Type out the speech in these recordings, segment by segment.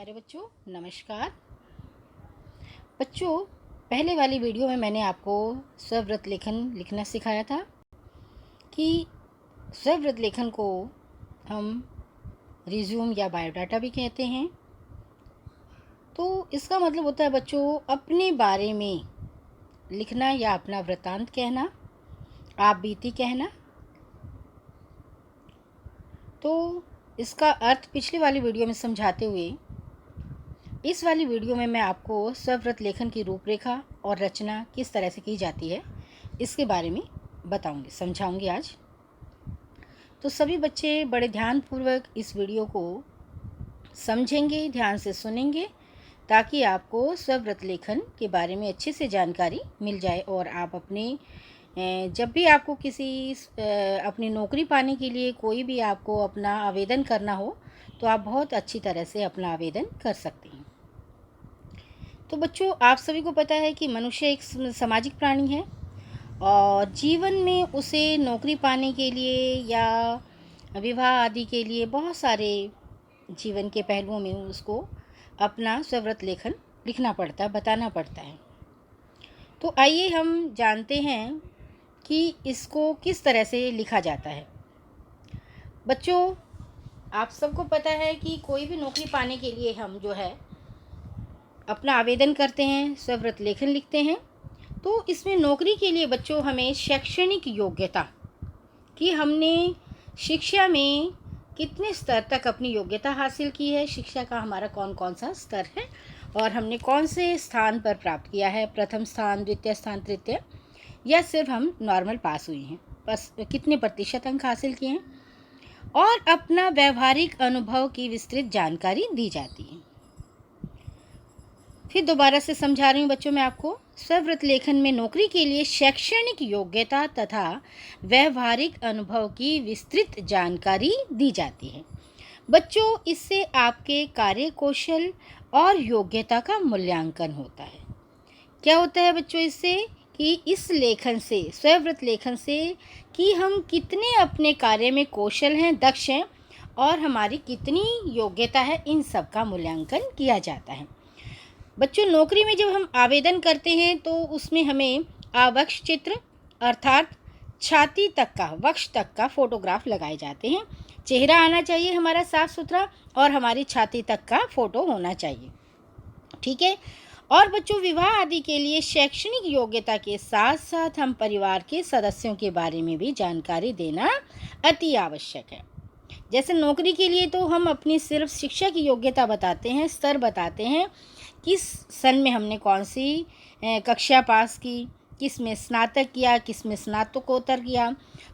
प्यारे बच्चों, नमस्कार। बच्चों, पहले वाली वीडियो में मैंने आपको स्वव्रत लेखन लिखना सिखाया था कि स्वव्रत लेखन को हम रिज्यूम या बायोडाटा भी कहते हैं। तो इसका मतलब होता है बच्चों, अपने बारे में लिखना या अपना वृत्तांत कहना, आप बीती कहना। तो इसका अर्थ पिछली वाली वीडियो में समझाते हुए इस वाली वीडियो में मैं आपको स्वव्रत लेखन की रूपरेखा और रचना किस तरह से की जाती है इसके बारे में बताऊंगी, समझाऊंगी आज। तो सभी बच्चे बड़े ध्यानपूर्वक इस वीडियो को समझेंगे, ध्यान से सुनेंगे, ताकि आपको स्वव्रत लेखन के बारे में अच्छे से जानकारी मिल जाए और आप अपने जब भी आपको किसी अपनी नौकरी पाने के लिए कोई भी आपको अपना आवेदन करना हो तो आप बहुत अच्छी तरह से अपना आवेदन कर सकते हैं। तो बच्चों, आप सभी को पता है कि मनुष्य एक सामाजिक प्राणी है और जीवन में उसे नौकरी पाने के लिए या विवाह आदि के लिए बहुत सारे जीवन के पहलुओं में उसको अपना स्वव्रत लेखन लिखना पड़ता है, बताना पड़ता है। तो आइए हम जानते हैं कि इसको किस तरह से लिखा जाता है। बच्चों, आप सबको पता है कि कोई भी नौकरी पाने के लिए हम जो है अपना आवेदन करते हैं, स्वव्रत लेखन लिखते हैं। तो इसमें नौकरी के लिए बच्चों हमें शैक्षणिक योग्यता कि हमने शिक्षा में कितने स्तर तक अपनी योग्यता हासिल की है, शिक्षा का हमारा कौन कौन सा स्तर है और हमने कौन से स्थान पर प्राप्त किया है, प्रथम स्थान, द्वितीय स्थान, तृतीय, या सिर्फ हम नॉर्मल पास हुए हैं, बस कितने प्रतिशत अंक हासिल किए हैं, और अपना व्यवहारिक अनुभव की विस्तृत जानकारी दी जाती है। फिर दोबारा से समझा रही हूँ बच्चों मैं आपको। स्वव्रत लेखन में नौकरी के लिए शैक्षणिक योग्यता तथा व्यवहारिक अनुभव की विस्तृत जानकारी दी जाती है। बच्चों, इससे आपके कार्य कौशल और योग्यता का मूल्यांकन होता है। क्या होता है बच्चों इससे कि इस लेखन से, स्वव्रत लेखन से, कि हम कितने अपने कार्य में कौशल हैं, दक्ष हैं और हमारी कितनी योग्यता है, इन सब का मूल्यांकन किया जाता है। बच्चों, नौकरी में जब हम आवेदन करते हैं तो उसमें हमें आवक्ष चित्र अर्थात छाती तक का, वक्ष तक का फोटोग्राफ लगाए जाते हैं। चेहरा आना चाहिए हमारा साफ सुथरा और हमारी छाती तक का फोटो होना चाहिए, ठीक है। और बच्चों, विवाह आदि के लिए शैक्षणिक योग्यता के साथ साथ हम परिवार के सदस्यों के बारे में भी जानकारी देना अति आवश्यक है। जैसे नौकरी के लिए तो हम अपनी सिर्फ शिक्षा की योग्यता बताते हैं, स्तर बताते हैं, किस सन में हमने कौन सी कक्षा पास की, किस में स्नातक किया, किस में स्नातकोत्तर किया,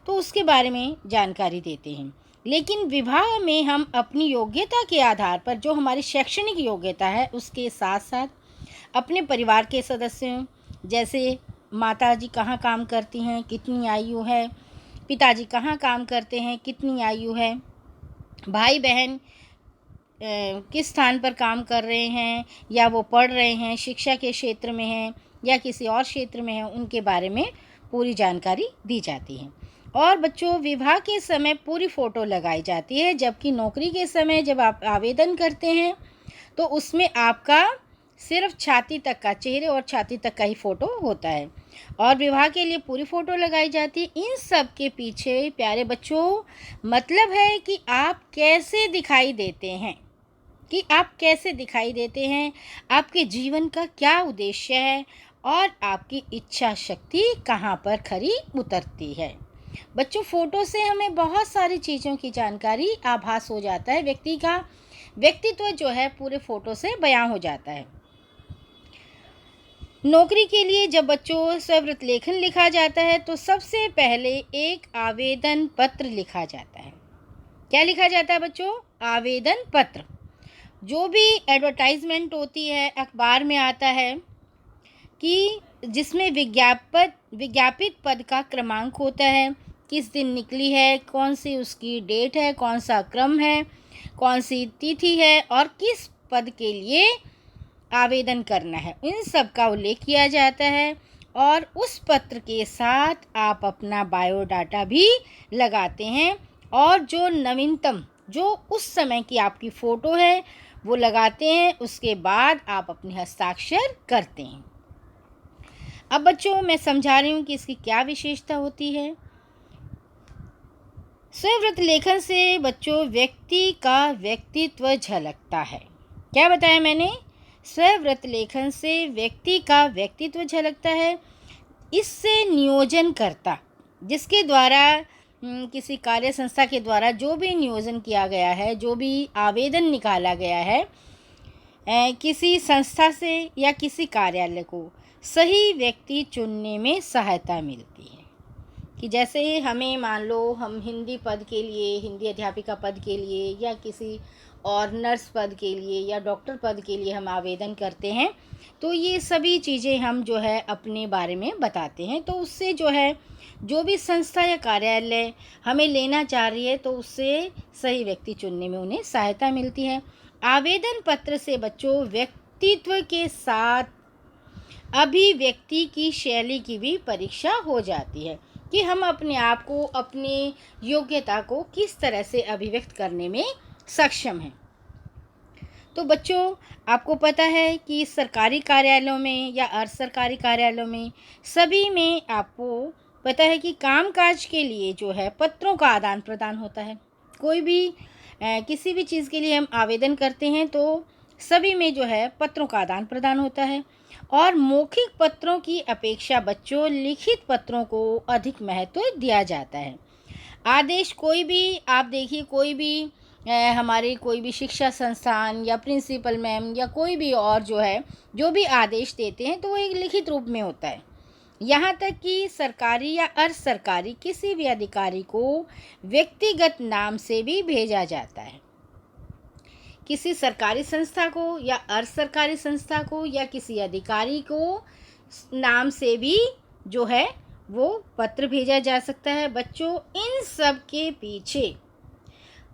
तो उसके बारे में जानकारी देते हैं। लेकिन विवाह में हम अपनी योग्यता के आधार पर, जो हमारी शैक्षणिक योग्यता है, उसके साथ साथ अपने परिवार के सदस्यों, जैसे माताजी कहाँ काम करती हैं, कितनी आयु है, पिताजी कहाँ काम करते हैं, कितनी आयु है, भाई बहन किस स्थान पर काम कर रहे हैं या वो पढ़ रहे हैं, शिक्षा के क्षेत्र में हैं या किसी और क्षेत्र में हैं, उनके बारे में पूरी जानकारी दी जाती है। और बच्चों, विवाह के समय पूरी फ़ोटो लगाई जाती है, जबकि नौकरी के समय जब आप आवेदन करते हैं तो उसमें आपका सिर्फ छाती तक का, चेहरे और छाती तक का ही फ़ोटो होता है और विवाह के लिए पूरी फ़ोटो लगाई जाती है। इन सब के पीछे प्यारे बच्चों मतलब है कि आप कैसे दिखाई देते हैं, कि आप कैसे दिखाई देते हैं, आपके जीवन का क्या उद्देश्य है और आपकी इच्छा शक्ति कहाँ पर खरी उतरती है। बच्चों, फ़ोटो से हमें बहुत सारी चीज़ों की जानकारी, आभास हो जाता है, व्यक्ति का व्यक्तित्व जो है पूरे फ़ोटो से बयां हो जाता है। नौकरी के लिए जब बच्चों स्वव्रत लेखन लिखा जाता है तो सबसे पहले एक आवेदन पत्र लिखा जाता है। क्या लिखा जाता है बच्चों? आवेदन पत्र। जो भी एडवर्टाइजमेंट होती है, अखबार में आता है कि जिसमें विज्ञापित पद का क्रमांक होता है, किस दिन निकली है, कौन सी उसकी डेट है, कौन सा क्रम है, कौन सी तिथि है और किस पद के लिए आवेदन करना है, इन सब का उल्लेख किया जाता है। और उस पत्र के साथ आप अपना बायोडाटा भी लगाते हैं और जो नवीनतम, जो उस समय की आपकी फ़ोटो है वो लगाते हैं, उसके बाद आप अपने हस्ताक्षर करते हैं। अब बच्चों मैं समझा रही हूँ कि इसकी क्या विशेषता होती है। स्वव्रत लेखन से बच्चों व्यक्ति का व्यक्तित्व झलकता है। क्या बताया मैंने? स्वव्रत लेखन से व्यक्ति का व्यक्तित्व झलकता है। इससे नियोजनकर्ता, जिसके द्वारा किसी कार्य संस्था के द्वारा जो भी नियोजन किया गया है, जो भी आवेदन निकाला गया है किसी संस्था से या किसी कार्यालय को, सही व्यक्ति चुनने में सहायता मिलती है। कि जैसे हमें मान लो हम हिंदी पद के लिए, हिंदी अध्यापिका पद के लिए, या किसी और नर्स पद के लिए या डॉक्टर पद के लिए हम आवेदन करते हैं, तो ये सभी चीज़ें हम जो है अपने बारे में बताते हैं। तो उससे जो है जो भी संस्था या कार्यालय हमें लेना चाह रही है, तो उससे सही व्यक्ति चुनने में उन्हें सहायता मिलती है। आवेदन पत्र से बच्चों व्यक्तित्व के साथ अभिव्यक्ति की शैली की भी परीक्षा हो जाती है कि हम अपने आप को, अपनी योग्यता को किस तरह से अभिव्यक्त करने में सक्षम हैं। तो बच्चों आपको पता है कि सरकारी कार्यालयों में या अर्ध सरकारी कार्यालयों में सभी में आपको पता है कि कामकाज के लिए जो है पत्रों का आदान प्रदान होता है। कोई भी किसी भी चीज़ के लिए हम आवेदन करते हैं तो सभी में जो है पत्रों का आदान प्रदान होता है। और मौखिक पत्रों की अपेक्षा बच्चों लिखित पत्रों को अधिक महत्व दिया जाता है। आदेश कोई भी आप देखिए, कोई भी हमारे कोई भी शिक्षा संस्थान या प्रिंसिपल मैम या कोई भी और जो है जो भी आदेश देते हैं तो वो एक लिखित रूप में होता है। यहाँ तक कि सरकारी या अर्ध सरकारी किसी भी अधिकारी को व्यक्तिगत नाम से भी भेजा जाता है। किसी सरकारी संस्था को या अर्ध सरकारी संस्था को या किसी अधिकारी को नाम से भी जो है वो पत्र भेजा जा सकता है। बच्चों इन सब के पीछे,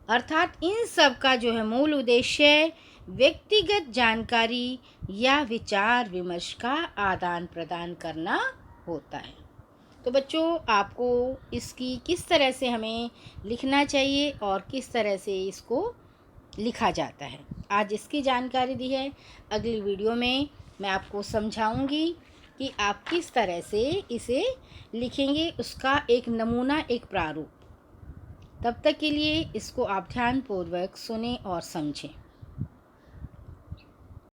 अर्थात इन सब का जो है मूल उद्देश्य व्यक्तिगत जानकारी या विचार विमर्श का आदान प्रदान करना होता है। तो बच्चों आपको इसकी किस तरह से हमें लिखना चाहिए और किस तरह से इसको लिखा जाता है, आज इसकी जानकारी दी है। अगली वीडियो में मैं आपको समझाऊंगी कि आप किस तरह से इसे लिखेंगे, उसका एक नमूना, एक प्रारूप। तब तक के लिए इसको आप ध्यानपूर्वक सुनें और समझें।